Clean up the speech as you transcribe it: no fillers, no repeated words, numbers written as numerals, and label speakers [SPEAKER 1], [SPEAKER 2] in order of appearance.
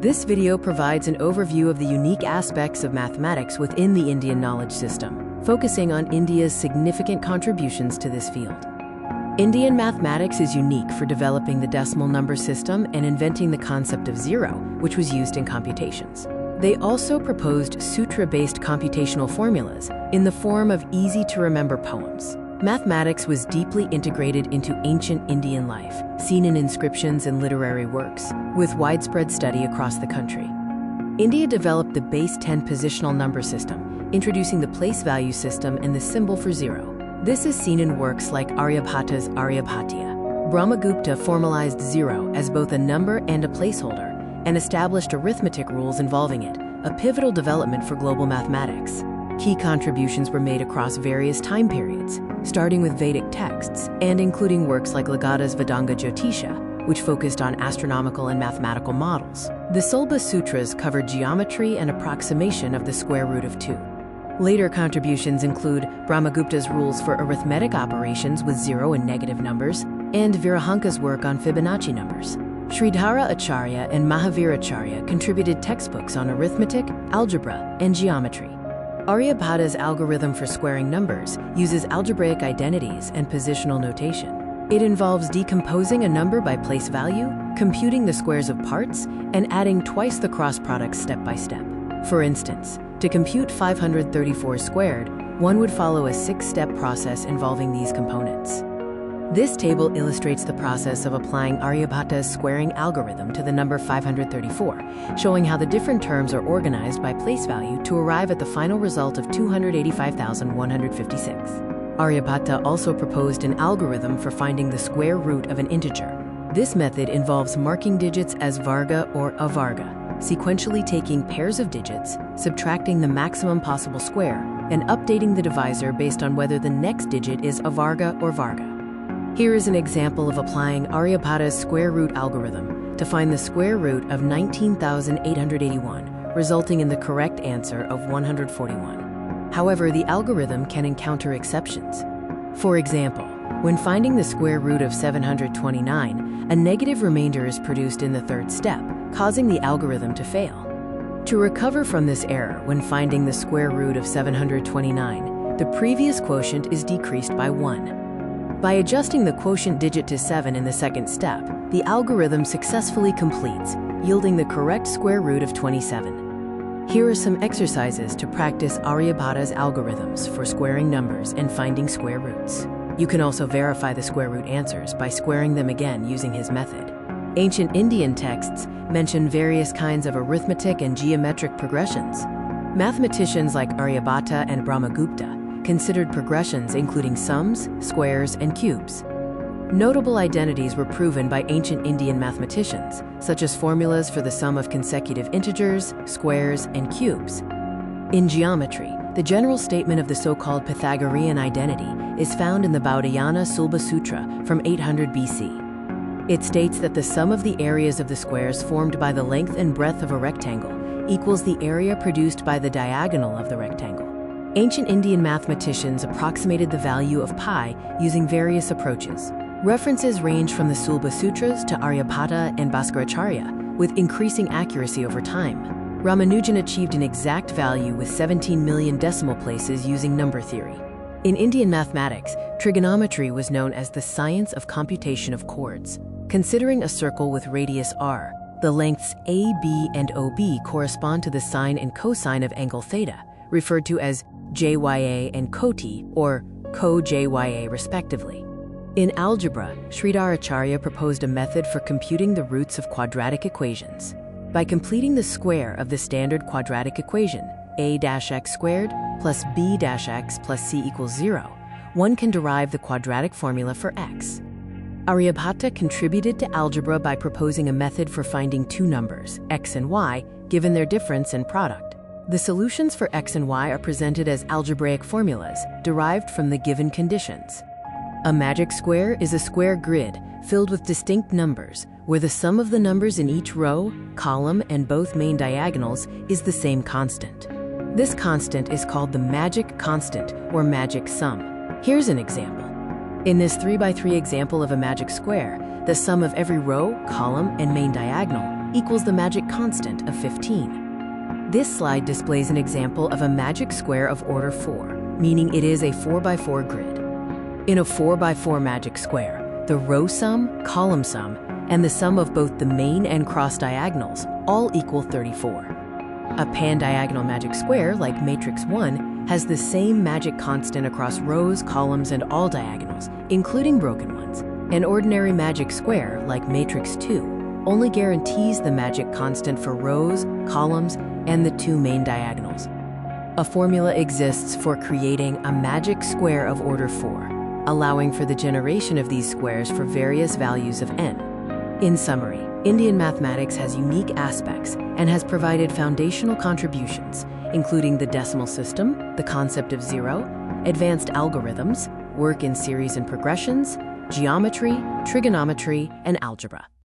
[SPEAKER 1] This video provides an overview of the unique aspects of mathematics within the Indian knowledge system, focusing on India's significant contributions to this field. Indian mathematics is unique for developing the decimal number system and inventing the concept of zero, which was used in computations. They also proposed sutra-based computational formulas in the form of easy-to-remember poems. Mathematics was deeply integrated into ancient Indian life, seen in inscriptions and literary works, with widespread study across the country. India developed the base 10 positional number system, introducing the place value system and the symbol for zero. This is seen in works like Aryabhata's Aryabhatiya. Brahmagupta formalized zero as both a number and a placeholder, and established arithmetic rules involving it, a pivotal development for global mathematics. Key contributions were made across various time periods, starting with Vedic texts and including works like Lagada's Vedanga Jyotisha, which focused on astronomical and mathematical models. The Sulba Sutras covered geometry and approximation of the square root of 2. Later contributions include Brahmagupta's rules for arithmetic operations with zero and negative numbers, and Virahanka's work on Fibonacci numbers. Sridhara Acharya and Mahavir Acharya contributed textbooks on arithmetic, algebra, and geometry. Aryabhata's algorithm for squaring numbers uses algebraic identities and positional notation. It involves decomposing a number by place value, computing the squares of parts, and adding twice the cross products step by step. For instance, to compute 534 squared, one would follow a 6-step process involving these components. This table illustrates the process of applying Aryabhata's squaring algorithm to the number 534, showing how the different terms are organized by place value to arrive at the final result of 285,156. Aryabhata also proposed an algorithm for finding the square root of an integer. This method involves marking digits as varga or avarga, sequentially taking pairs of digits, subtracting the maximum possible square, and updating the divisor based on whether the next digit is avarga or varga. Here is an example of applying Aryabhata's square root algorithm to find the square root of 19,881, resulting in the correct answer of 141. However, the algorithm can encounter exceptions. For example, when finding the square root of 729, a negative remainder is produced in the third step, causing the algorithm to fail. To recover from this error when finding the square root of 729, the previous quotient is decreased by 1. By adjusting the quotient digit to 7 in the second step, the algorithm successfully completes, yielding the correct square root of 27. Here are some exercises to practice Aryabhata's algorithms for squaring numbers and finding square roots. You can also verify the square root answers by squaring them again using his method. Ancient Indian texts mention various kinds of arithmetic and geometric progressions. Mathematicians like Aryabhata and Brahmagupta considered progressions including sums, squares, and cubes. Notable identities were proven by ancient Indian mathematicians, such as formulas for the sum of consecutive integers, squares, and cubes. In geometry, the general statement of the so-called Pythagorean identity is found in the Baudhayana Sulba Sutra from 800 BC. It states that the sum of the areas of the squares formed by the length and breadth of a rectangle equals the area produced by the diagonal of the rectangle. Ancient Indian mathematicians approximated the value of pi using various approaches. References range from the Sulba Sutras to Aryabhata and Bhaskaracharya, with increasing accuracy over time. Ramanujan achieved an exact value with 17 million decimal places using number theory. In Indian mathematics, trigonometry was known as the science of computation of chords. Considering a circle with radius r, the lengths AB and OB correspond to the sine and cosine of angle theta, referred to as JYA and COT, or co-JYA respectively. In algebra, Sridhara Acharya proposed a method for computing the roots of quadratic equations. By completing the square of the standard quadratic equation, a-x squared plus b-x plus c equals 0, one can derive the quadratic formula for x. Aryabhata contributed to algebra by proposing a method for finding two numbers, x and y, given their difference in product. The solutions for x and y are presented as algebraic formulas derived from the given conditions. A magic square is a square grid filled with distinct numbers, where the sum of the numbers in each row, column, and both main diagonals is the same constant. This constant is called the magic constant or magic sum. Here's an example. In this 3x3 example of a magic square, the sum of every row, column, and main diagonal equals the magic constant of 15. This slide displays an example of a magic square of order 4, meaning it is a 4x4 grid. In a 4x4 magic square, the row sum, column sum, and the sum of both the main and cross diagonals all equal 34. A pan-diagonal magic square, like matrix 1, has the same magic constant across rows, columns, and all diagonals, including broken ones. An ordinary magic square, like matrix 2, only guarantees the magic constant for rows, columns, and the 2 main diagonals. A formula exists for creating a magic square of order 4, allowing for the generation of these squares for various values of n. In summary, Indian mathematics has unique aspects and has provided foundational contributions, including the decimal system, the concept of zero, advanced algorithms, work in series and progressions, geometry, trigonometry, and algebra.